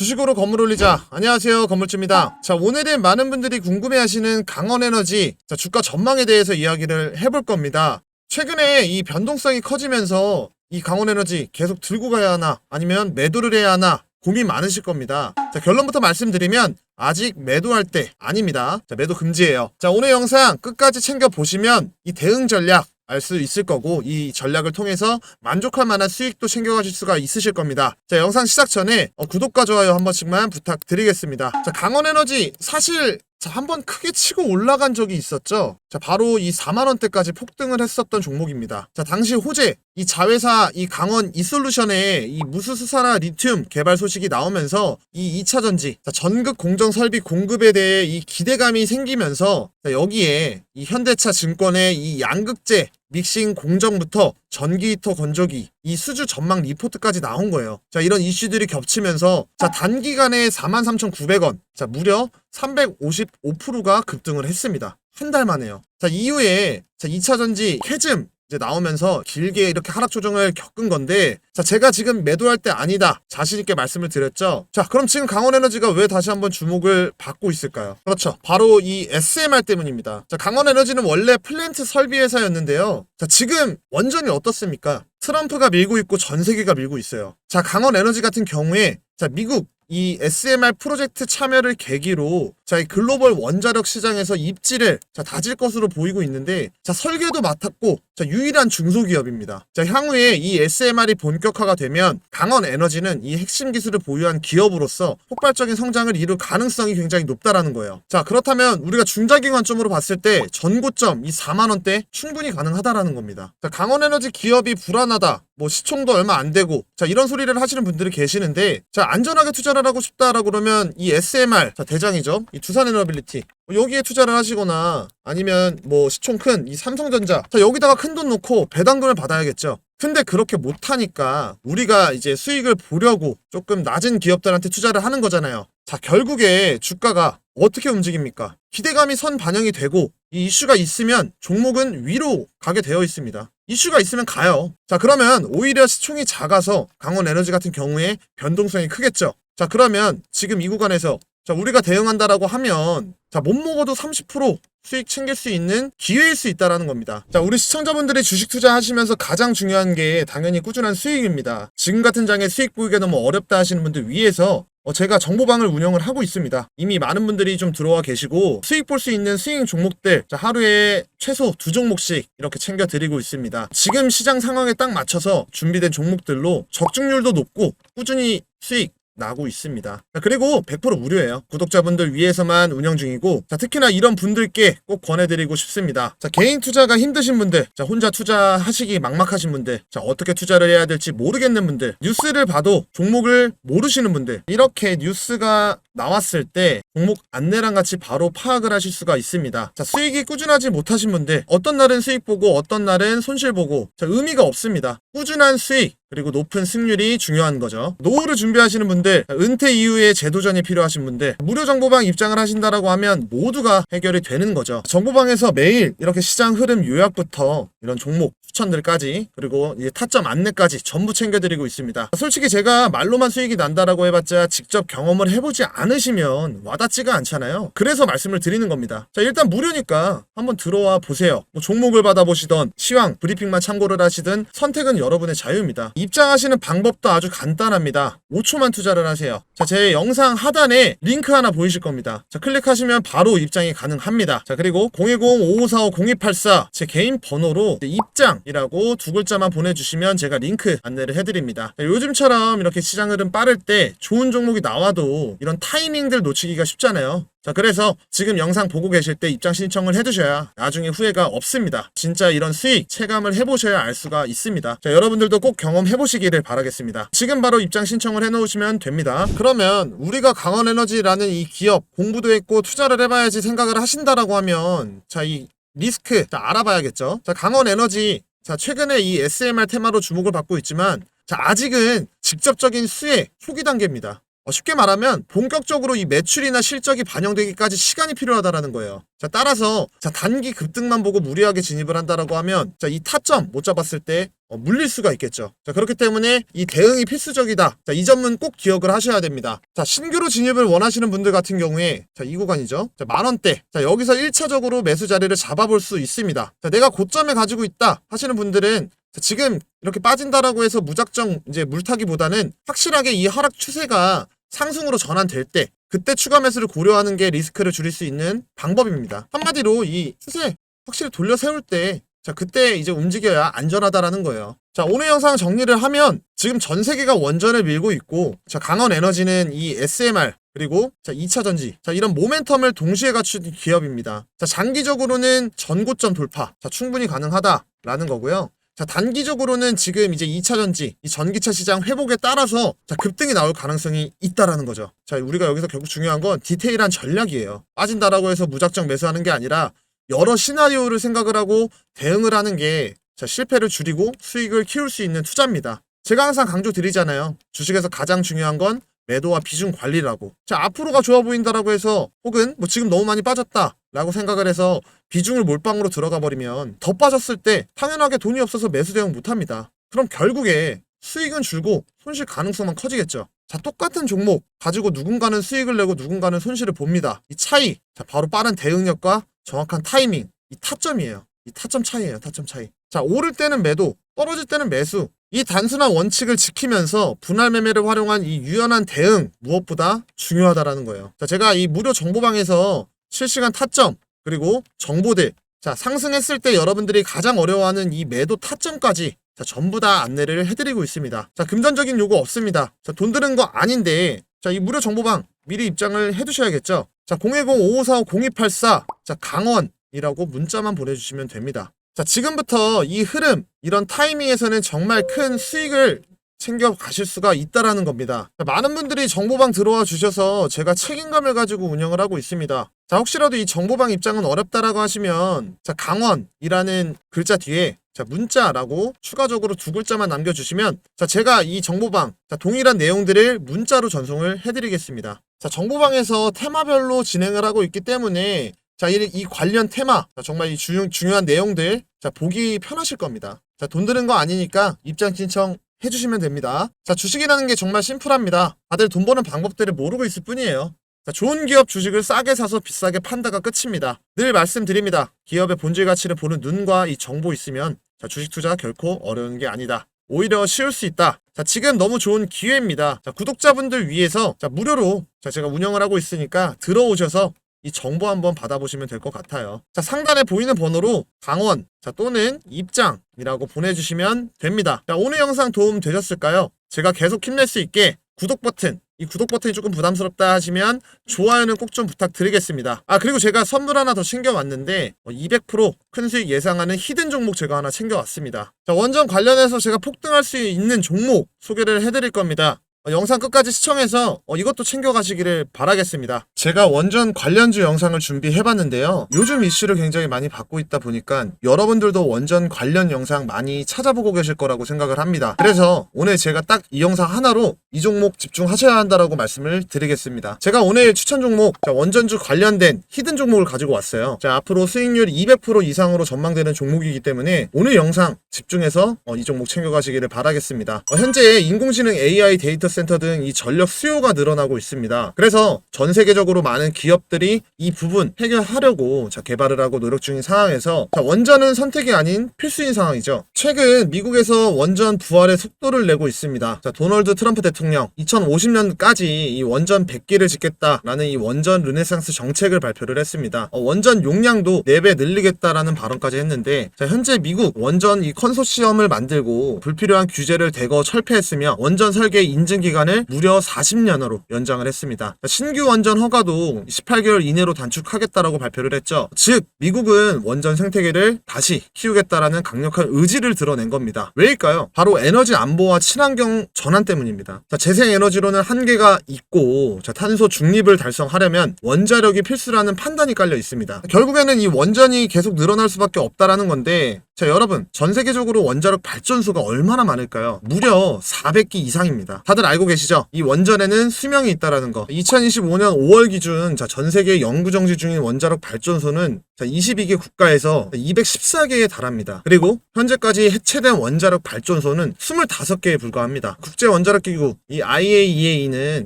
주식으로 건물 올리자. 안녕하세요, 건물주입니다. 자, 오늘은 많은 분들이 궁금해하시는 강원에너지 주가 전망에 대해서 이야기를 해볼 겁니다. 최근에 이 변동성이 커지면서 이 강원에너지 계속 들고 가야 하나 아니면 매도를 해야 하나 고민 많으실 겁니다. 자, 결론부터 말씀드리면 아직 매도할 때 아닙니다. 자, 매도 금지예요. 자, 오늘 영상 끝까지 챙겨 보시면 이 대응 전략 알 수 있을 거고, 이 전략을 통해서 만족할 만한 수익도 챙겨가실 수가 있으실 겁니다. 자, 영상 시작 전에 구독과 좋아요 한 번씩만 부탁드리겠습니다. 자, 강원에너지 사실 한번 크게 치고 올라간 적이 있었죠. 자, 바로 이 4만원대까지 폭등을 했었던 종목입니다. 자, 당시 호재, 이 자회사 이 강원 이솔루션의 이 무수수산화 리튬 개발 소식이 나오면서 이 2차전지, 전극 공정 설비 공급에 대해 이 기대감이 생기면서, 여기에 이 현대차 증권의 이 양극재 믹싱 공정부터 전기 히터 건조기, 이 수주 전망 리포트까지 나온 거예요. 자, 이런 이슈들이 겹치면서 단기간에 43,900원, 무려 355%가 급등을 했습니다. 한 달 만에요. 자, 이후에 2차전지 캐즘 이제 나오면서 길게 이렇게 하락 조정을 겪은 건데, 제가 지금 매도할 때 아니다 자신있게 말씀을 드렸죠. 자, 그럼 지금 강원에너지가 왜 다시 한번 주목을 받고 있을까요? 그렇죠, 바로 이 SMR 때문입니다. 자, 강원에너지는 원래 플랜트 설비 회사였는데요. 자, 지금 원전이 어떻습니까? 트럼프가 밀고 있고 전 세계가 밀고 있어요. 자, 강원에너지 같은 경우에 미국 이 SMR 프로젝트 참여를 계기로 이 글로벌 원자력 시장에서 입지를 다질 것으로 보이고 있는데, 설계도 맡았고 유일한 중소기업입니다. 향후에 이 SMR이 본격화가 되면 강원에너지는 이 핵심 기술을 보유한 기업으로서 폭발적인 성장을 이룰 가능성이 굉장히 높다라는 거예요. 자, 그렇다면 우리가 중장기 관점으로 봤을 때 전고점 이 4만원대 충분히 가능하다라는 겁니다. 자, 강원에너지 기업이 불안하다, 시총도 얼마 안 되고, 이런 소리를 하시는 분들이 계시는데, 안전하게 투자를 하고 싶다라고 그러면 이 SMR, 대장이죠, 이 두산에너빌리티, 여기에 투자를 하시거나, 아니면 시총 큰 이 삼성전자, 여기다가 큰 돈 놓고 배당금을 받아야겠죠. 근데 그렇게 못하니까 우리가 이제 수익을 보려고 조금 낮은 기업들한테 투자를 하는 거잖아요. 자, 결국에 주가가 어떻게 움직입니까? 기대감이 선 반영이 되고 이 이슈가 있으면 종목은 위로 가게 되어 있습니다. 이슈가 있으면 가요. 자, 그러면 오히려 시총이 작아서 강원에너지 같은 경우에 변동성이 크겠죠. 자, 그러면 지금 이 구간에서 우리가 대응한다라고 하면 못 먹어도 30% 수익 챙길 수 있는 기회일 수 있다라는 겁니다. 자, 우리 시청자분들이 주식 투자하시면서 가장 중요한 게 당연히 꾸준한 수익입니다. 지금 같은 장에 수익 보기가 너무 어렵다 하시는 분들 위해서 제가 정보방을 운영을 하고 있습니다. 이미 많은 분들이 좀 들어와 계시고 수익 볼 수 있는 스윙 종목들 하루에 최소 2종목씩 이렇게 챙겨드리고 있습니다. 지금 시장 상황에 딱 맞춰서 준비된 종목들로 적중률도 높고 꾸준히 수익 나고 있습니다. 그리고 100% 무료예요. 구독자분들 위해서만 운영 중이고, 특히나 이런 분들께 꼭 권해드리고 싶습니다. 개인 투자가 힘드신 분들, 혼자 투자하시기 막막하신 분들, 어떻게 투자를 해야 될지 모르겠는 분들, 뉴스를 봐도 종목을 모르시는 분들, 이렇게 뉴스가 나왔을 때 종목 안내랑 같이 바로 파악을 하실 수가 있습니다. 수익이 꾸준하지 못하신 분들, 어떤 날은 수익 보고 어떤 날은 손실 보고 의미가 없습니다. 꾸준한 수익 그리고 높은 승률이 중요한 거죠. 노후를 준비하시는 분들, 은퇴 이후에 재도전이 필요하신 분들, 무료 정보방 입장을 하신다라고 하면 모두가 해결이 되는 거죠. 정보방에서 매일 이렇게 시장 흐름 요약부터 이런 종목 추천들까지, 그리고 이제 타점 안내까지 전부 챙겨드리고 있습니다. 솔직히 제가 말로만 수익이 난다라고 해봤자 직접 경험을 해보지 않으시면 와닿지가 않잖아요. 그래서 말씀을 드리는 겁니다. 일단 무료니까 한번 들어와 보세요. 종목을 받아보시던 시황 브리핑만 참고를 하시든 선택은 여러분의 자유입니다. 입장하시는 방법도 아주 간단합니다. 5초만 투자를 하세요. 제 영상 하단에 링크 하나 보이실 겁니다. 클릭하시면 바로 입장이 가능합니다. 그리고 010-5545-0284 제 개인 번호로 입장이라고 두 글자만 보내주시면 제가 링크 안내를 해드립니다. 요즘처럼 이렇게 시장 흐름 빠를 때 좋은 종목이 나와도 이런 타이밍들 놓치기가 쉽잖아요. 그래서 지금 영상 보고 계실 때 입장 신청을 해두셔야 나중에 후회가 없습니다. 진짜 이런 수익 체감을 해보셔야 알 수가 있습니다. 여러분들도 꼭 경험해보시기를 바라겠습니다. 지금 바로 입장 신청을 해놓으시면 됩니다. 그러면 우리가 강원에너지라는 이 기업 공부도 했고 투자를 해봐야지 생각을 하신다라고 하면 이 리스크 알아봐야겠죠. 강원에너지 최근에 이 SMR 테마로 주목을 받고 있지만 아직은 직접적인 수혜 초기 단계입니다. 쉽게 말하면 본격적으로 이 매출이나 실적이 반영되기까지 시간이 필요하다라는 거예요. 자, 따라서 단기 급등만 보고 무리하게 진입을 한다라고 하면 이 타점 못 잡았을 때 물릴 수가 있겠죠. 자, 그렇기 때문에 이 대응이 필수적이다. 자, 이 점은 꼭 기억을 하셔야 됩니다. 자, 신규로 진입을 원하시는 분들 같은 경우에 이 구간이죠. 자, 10,000원대. 자, 여기서 1차적으로 매수 자리를 잡아볼 수 있습니다. 자, 내가 고점에 가지고 있다 하시는 분들은 지금 이렇게 빠진다라고 해서 무작정 이제 물타기보다는 확실하게 이 하락 추세가 상승으로 전환될 때 그때 추가 매수를 고려하는 게 리스크를 줄일 수 있는 방법입니다. 한마디로 이 추세 확실히 돌려 세울 때 그때 이제 움직여야 안전하다라는 거예요. 자, 오늘 영상 정리를 하면 지금 전 세계가 원전을 밀고 있고 강원 에너지는 이 SMR 그리고 2차 전지 이런 모멘텀을 동시에 갖춘 기업입니다. 장기적으로는 전고점 돌파 충분히 가능하다라는 거고요. 단기적으로는 지금 이제 2차 전지, 이 전기차 시장 회복에 따라서 급등이 나올 가능성이 있다라는 거죠. 우리가 여기서 결국 중요한 건 디테일한 전략이에요. 빠진다라고 해서 무작정 매수하는 게 아니라 여러 시나리오를 생각을 하고 대응을 하는 게 실패를 줄이고 수익을 키울 수 있는 투자입니다. 제가 항상 강조드리잖아요. 주식에서 가장 중요한 건 매도와 비중 관리라고. 앞으로가 좋아 보인다라고 해서 혹은 지금 너무 많이 빠졌다 라고 생각을 해서 비중을 몰빵으로 들어가 버리면 더 빠졌을 때 당연하게 돈이 없어서 매수 대응 못합니다. 그럼 결국에 수익은 줄고 손실 가능성만 커지겠죠. 똑같은 종목 가지고 누군가는 수익을 내고 누군가는 손실을 봅니다. 이 차이, 바로 빠른 대응력과 정확한 타이밍, 이 타점이에요. 이 타점 차이예요. 타점 차이. 오를 때는 매도, 떨어질 때는 매수. 이 단순한 원칙을 지키면서 분할 매매를 활용한 이 유연한 대응 무엇보다 중요하다라는 거예요. 제가 이 무료 정보방에서 실시간 타점 그리고 정보들 상승했을 때 여러분들이 가장 어려워하는 이 매도 타점까지 전부 다 안내를 해드리고 있습니다. 금전적인 요구 없습니다. 돈 드는 거 아닌데 이 무료 정보방 미리 입장을 해두셔야겠죠. 010-5545-0284 강원이라고 문자만 보내주시면 됩니다. 지금부터 이 흐름 이런 타이밍에서는 정말 큰 수익을 챙겨 가실 수가 있다라는 겁니다. 많은 분들이 정보방 들어와 주셔서 제가 책임감을 가지고 운영을 하고 있습니다. 혹시라도 이 정보방 입장은 어렵다라고 하시면 강원이라는 글자 뒤에 문자라고 추가적으로 2글자만 남겨주시면 제가 이 정보방 동일한 내용들을 문자로 전송을 해드리겠습니다. 정보방에서 테마별로 진행을 하고 있기 때문에 이 관련 테마 정말 이 중요한 내용들 보기 편하실 겁니다. 돈 드는 거 아니니까 입장 신청 해주시면 됩니다. 주식이라는 게 정말 심플합니다. 다들 돈 버는 방법들을 모르고 있을 뿐이에요. 좋은 기업 주식을 싸게 사서 비싸게 판다가 끝입니다. 늘 말씀드립니다. 기업의 본질 가치를 보는 눈과 이 정보 있으면 주식 투자 결코 어려운 게 아니다. 오히려 쉬울 수 있다. 지금 너무 좋은 기회입니다. 구독자분들 위해서 무료로 제가 운영을 하고 있으니까 들어오셔서 이 정보 한번 받아보시면 될 것 같아요. 상단에 보이는 번호로 강원 또는 입장이라고 보내주시면 됩니다. 오늘 영상 도움 되셨을까요? 제가 계속 힘낼 수 있게 구독 버튼, 이 구독 버튼이 조금 부담스럽다 하시면 좋아요는 꼭 좀 부탁드리겠습니다. 그리고 제가 선물 하나 더 챙겨왔는데 200%큰 수익 예상하는 히든 종목 제가 하나 챙겨왔습니다. 원전 관련해서 제가 폭등할 수 있는 종목 소개를 해드릴 겁니다. 영상 끝까지 시청해서 이것도 챙겨가시기를 바라겠습니다. 제가 원전 관련주 영상을 준비해봤는데요. 요즘 이슈를 굉장히 많이 받고 있다 보니까 여러분들도 원전 관련 영상 많이 찾아보고 계실 거라고 생각을 합니다. 그래서 오늘 제가 딱 이 영상 하나로 이 종목 집중하셔야 한다라고 말씀을 드리겠습니다. 제가 오늘 추천 종목 원전주 관련된 히든 종목을 가지고 왔어요. 앞으로 수익률 200% 이상으로 전망되는 종목이기 때문에 오늘 영상 집중해서 이 종목 챙겨가시기를 바라겠습니다. 현재 인공지능 AI 데이터 센터 등 이 전력 수요가 늘어나고 있습니다. 그래서 전 세계적으로 많은 기업들이 이 부분 해결하려고 개발을 하고 노력 중인 상황에서 원전은 선택이 아닌 필수인 상황이죠. 최근 미국에서 원전 부활의 속도를 내고 있습니다. 도널드 트럼프 대통령 2050년까지 이 원전 100기를 짓겠다라는 이 원전 르네상스 정책을 발표를 했습니다. 원전 용량도 4배 늘리겠다라는 발언까지 했는데 현재 미국 원전 이 컨소시엄을 만들고 불필요한 규제를 대거 철폐했으며 원전 설계 인증 기간을 무려 40년으로 연장을 했습니다. 신규 원전 허가도 18개월 이내로 단축하겠다라고 발표를 했죠. 즉 미국은 원전 생태계를 다시 키우겠다라는 강력한 의지를 드러낸 겁니다. 왜일까요? 바로 에너지 안보와 친환경 전환 때문입니다. 재생에너지로는 한계가 있고 탄소 중립을 달성하려면 원자력이 필수라는 판단이 깔려 있습니다. 결국에는 이 원전이 계속 늘어날 수밖에 없다라는 건데 자, 여러분, 전 세계적으로 원자력 발전소가 얼마나 많을까요? 무려 400기 이상입니다. 다들 알고 계시죠? 이 원전에는 수명이 있다라는 거. 2025년 5월 기준 전 세계 연구 정지 중인 원자력 발전소는 22개 국가에서 214개에 달합니다. 그리고 현재까지 해체된 원자력 발전소는 25개에 불과합니다. 국제 원자력 기구 이 IAEA는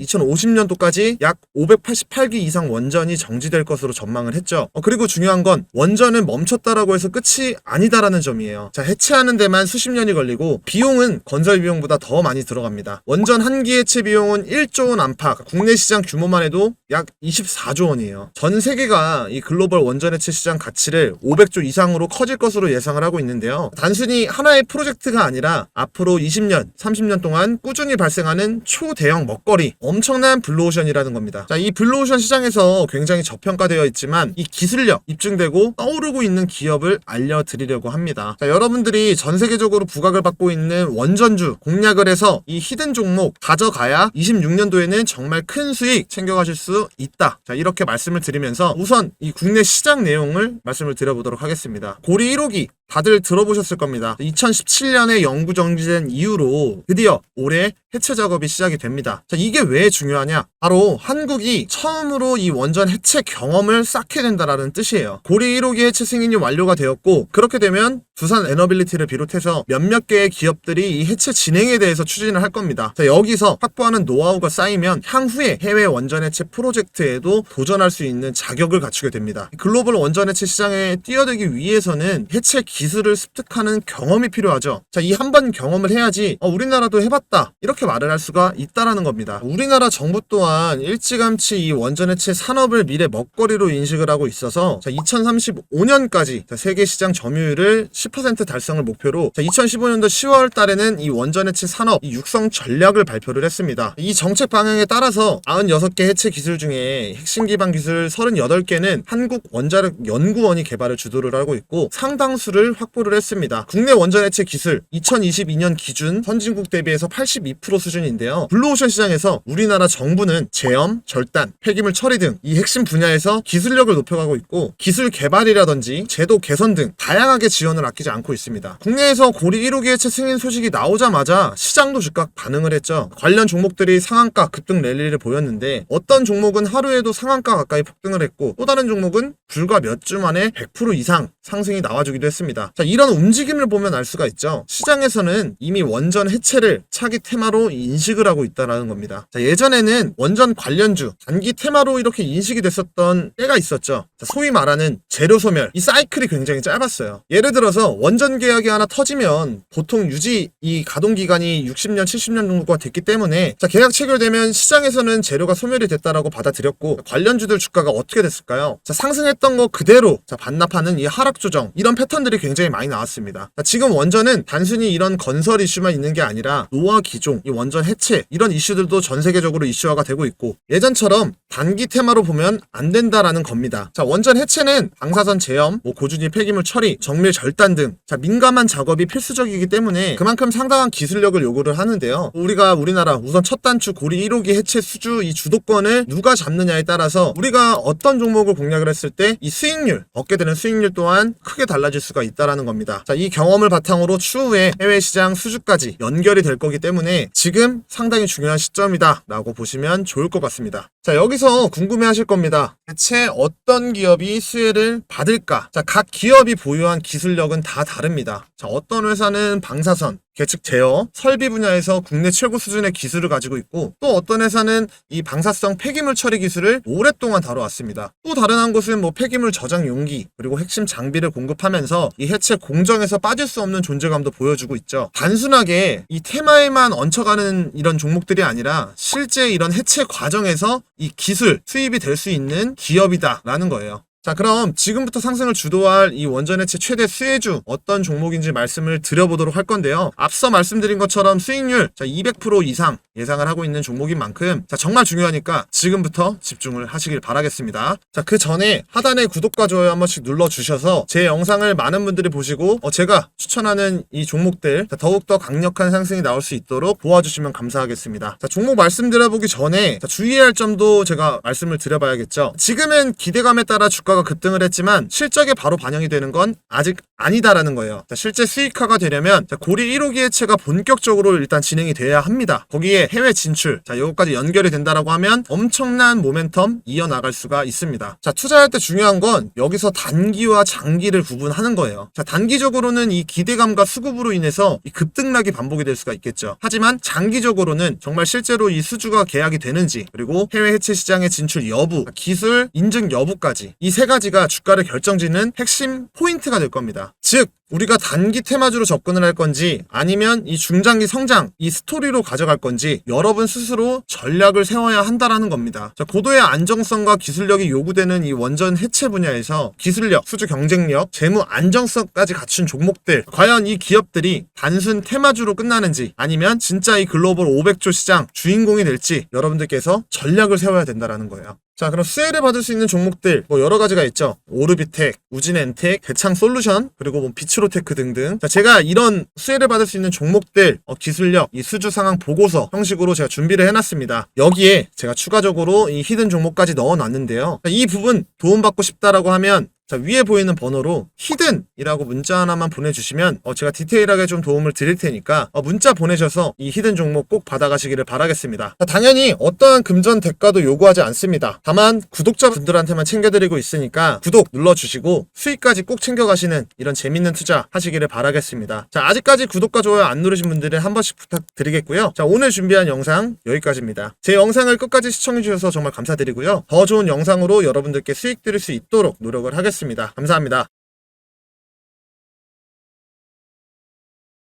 2050년도까지 약 588기 이상 원전이 정지될 것으로 전망을 했죠. 그리고 중요한 건 원전은 멈췄다라고 해서 끝이 아니다라는 점이에요. 해체하는 데만 수십 년이 걸리고 비용은 건설 비용보다 더 많이 들어갑니다. 원전 한 기 해체 비용은 1조 원 안팎, 국내 시장 규모만 해도 약 24조 원이에요. 전 세계가 이 글로벌 원전 해체 시장 가치를 500조 이상으로 커질 것으로 예상을 하고 있는데요. 단순히 하나의 프로젝트가 아니라 앞으로 20년, 30년 동안 꾸준히 발생하는 초대형 먹거리, 엄청난 블루오션이라는 겁니다. 이 블루오션 시장에서 굉장히 저평가되어 있지만 이 기술력 입증되고 떠오르고 있는 기업을 알려드리려고 합니다. 여러분들이 전 세계적으로 부각을 받고 있는 원전주 공략을 해서 이 히든 종목 가져가야 26년도에는 정말 큰 수익 챙겨가실 수 있다. 이렇게 말씀을 드리면서 우선 이 국내 시장 내용을 말씀을 드려보도록 하겠습니다. 고리 1호기 다들 들어보셨을 겁니다. 2017년에 연구 정지된 이후로 드디어 올해 해체 작업이 시작이 됩니다. 이게 왜 중요하냐? 바로 한국이 처음으로 이 원전 해체 경험을 쌓게 된다라는 뜻이에요. 고리 1호기 해체 승인이 완료가 되었고, 그렇게 되면 두산 에너빌리티를 비롯해서 몇몇 개의 기업들이 이 해체 진행에 대해서 추진을 할 겁니다. 여기서 확보하는 노하우가 쌓이면 향후에 해외 원전 해체 프로젝트에도 도전할 수 있는 자격을 갖추게 됩니다. 글로벌 원전 해체 시장에 뛰어들기 위해서는 해체 기술을 습득하는 경험이 필요하죠. 이 한 번 경험을 해야지 우리나라도 해봤다 이렇게 말을 할 수가 있다라는 겁니다. 우리나라 정부 또한 일찌감치 이 원전 해체 산업을 미래 먹거리로 인식을 하고 있어서 2035년까지 세계 시장 점유율을 10% 달성을 목표로 2015년도 10월 달에는 이 원전 해체 산업 육성 전략을 발표를 했습니다. 이 정책 방향에 따라서 96개 해체 기술 중에 핵심 기반 기술 38개는 한국 원자력 연구원이 개발을 주도를 하고 있고 상당수를 확보를 했습니다. 국내 원전 해체 기술 2022년 기준 선진국 대비해서 82% 수준인데요. 블루오션 시장에서 우리나라 정부는 제염, 절단, 폐기물 처리 등 이 핵심 분야에서 기술력을 높여가고 있고 기술 개발이라든지 제도 개선 등 다양하게 지원을 아끼지 않고 있습니다. 국내에서 고리 1호기 해체 승인 소식이 나오자마자 시장도 즉각 반응을 했죠. 관련 종목들이 상한가 급등 랠리를 보였는데 어떤 종목은 하루에도 상한가 가까이 폭등을 했고 또 다른 종목은 불과 몇 주 만에 100% 이상 상승이 나와주기도 했습니다. 이런 움직임을 보면 알 수가 있죠. 시장에서는 이미 원전 해체를 차기 테마로 인식을 하고 있다는 겁니다. 예전에는 원전 관련주 단기 테마로 이렇게 인식이 됐었던 때가 있었죠. 소위 말하는 재료 소멸, 이 사이클이 굉장히 짧았어요. 예를 들어서 원전 계약이 하나 터지면 보통 유지 이 가동 기간이 60년, 70년 정도가 됐기 때문에 계약 체결되면 시장에서는 재료가 소멸이 됐다라고 받아들였고 관련주들 주가가 어떻게 됐을까요? 상승했던 거 그대로 반납하는 이 하락 조정, 이런 패턴들이 굉장히 많이 나왔습니다. 지금 원전은 단순히 이런 건설 이슈만 있는 게 아니라 노화 기종, 이 원전 해체 이런 이슈들도 전 세계적으로 이슈화가 되고 있고 예전처럼 단기 테마로 보면 안 된다라는 겁니다. 원전 해체는 방사선 제염, 고준위 폐기물 처리, 정밀 절단 등 민감한 작업이 필수적이기 때문에 그만큼 상당한 기술력을 요구를 하는데요. 우리나라 우선 첫 단추 고리 1호기 해체 수주 이 주도권을 누가 잡느냐에 따라서 우리가 어떤 종목을 공략을 했을 때 이 수익률, 얻게 되는 수익률 또한 크게 달라질 수가 있다라는 겁니다. 이 경험을 바탕으로 추후에 해외 시장 수주까지 연결이 될 거기 때문에 지금 상당히 중요한 시점이다 라고 보시면 좋을 것 같습니다. 여기서 궁금해 하실 겁니다. 대체 어떤 기업이 수혜를 받을까? 각 기업이 보유한 기술력은 다 다릅니다. 어떤 회사는 방사선, 계측 제어, 설비 분야에서 국내 최고 수준의 기술을 가지고 있고 또 어떤 회사는 이 방사성 폐기물 처리 기술을 오랫동안 다뤄왔습니다. 또 다른 한 곳은 폐기물 저장 용기 그리고 핵심 장비를 공급하면서 이 해체 공정에서 빠질 수 없는 존재감도 보여주고 있죠. 단순하게 이 테마에만 얹혀가는 이런 종목들이 아니라 실제 이런 해체 과정에서 이 기술 수입이 될 수 있는 기업이다라는 거예요. 그럼 지금부터 상승을 주도할 이 원전 해체 최대 수혜주 어떤 종목인지 말씀을 드려보도록 할 건데요. 앞서 말씀드린 것처럼 수익률 200% 이상 예상을 하고 있는 종목인 만큼 정말 중요하니까 지금부터 집중을 하시길 바라겠습니다. 그 전에 하단에 구독과 좋아요 한 번씩 눌러주셔서 제 영상을 많은 분들이 보시고 제가 추천하는 이 종목들 더욱더 강력한 상승이 나올 수 있도록 도와주시면 감사하겠습니다. 종목 말씀드려보기 전에 주의해야 할 점도 제가 말씀을 드려봐야겠죠. 지금은 기대감에 따라 주가가 급등을 했지만 실적에 바로 반영이 되는 건 아직 아니다라는 거예요. 자, 실제 수익화가 되려면 고리 1호 기회체가 본격적으로 일단 진행이 돼야 합니다. 거기에 해외 진출, 자, 이것까지 연결이 된다라고 하면 엄청난 모멘텀 이어나갈 수가 있습니다. 자, 투자할 때 중요한 건 여기서 단기와 장기를 구분하는 거예요. 자, 단기적으로는 이 기대감과 수급으로 인해서 이 급등락이 반복이 될 수가 있겠죠. 하지만 장기적으로는 정말 실제로 이 수주가 계약이 되는지, 그리고 해외 해체 시장의 진출 여부, 기술 인증 여부까지 이 세 가지가 주가를 결정짓는 핵심 포인트가 될 겁니다. 즉, 우리가 단기 테마주로 접근을 할 건지 아니면 이 중장기 성장, 이 스토리로 가져갈 건지 여러분 스스로 전략을 세워야 한다라는 겁니다. 자, 고도의 안정성과 기술력이 요구되는 이 원전 해체 분야에서 기술력, 수주 경쟁력, 재무 안정성까지 갖춘 종목들, 과연 이 기업들이 단순 테마주로 끝나는지 아니면 진짜 이 글로벌 500조 시장 주인공이 될지 여러분들께서 전략을 세워야 된다라는 거예요. 자, 그럼 수혜를 받을 수 있는 종목들 뭐 여러 가지가 있죠. 오르비텍, 우진엔텍, 대창솔루션, 그리고 뭐 비츠로테크 등등. 자, 제가 이런 수혜를 받을 수 있는 종목들 기술력, 이 수주 상황 보고서 형식으로 제가 준비를 해놨습니다. 여기에 제가 추가적으로 이 히든 종목까지 넣어놨는데요. 자, 이 부분 도움받고 싶다라고 하면 자, 위에 보이는 번호로 히든이라고 문자 하나만 보내주시면 제가 디테일하게 좀 도움을 드릴 테니까 문자 보내셔서 이 히든 종목 꼭 받아가시기를 바라겠습니다. 자, 당연히 어떠한 금전 대가도 요구하지 않습니다. 다만 구독자분들한테만 챙겨드리고 있으니까 구독 눌러주시고 수익까지 꼭 챙겨가시는 이런 재밌는 투자 하시기를 바라겠습니다. 자, 아직까지 구독과 좋아요 안 누르신 분들은 한 번씩 부탁드리겠고요. 자, 오늘 준비한 영상 여기까지입니다. 제 영상을 끝까지 시청해주셔서 정말 감사드리고요. 더 좋은 영상으로 여러분들께 수익 드릴 수 있도록 노력을 하겠습니다. 감사합니다.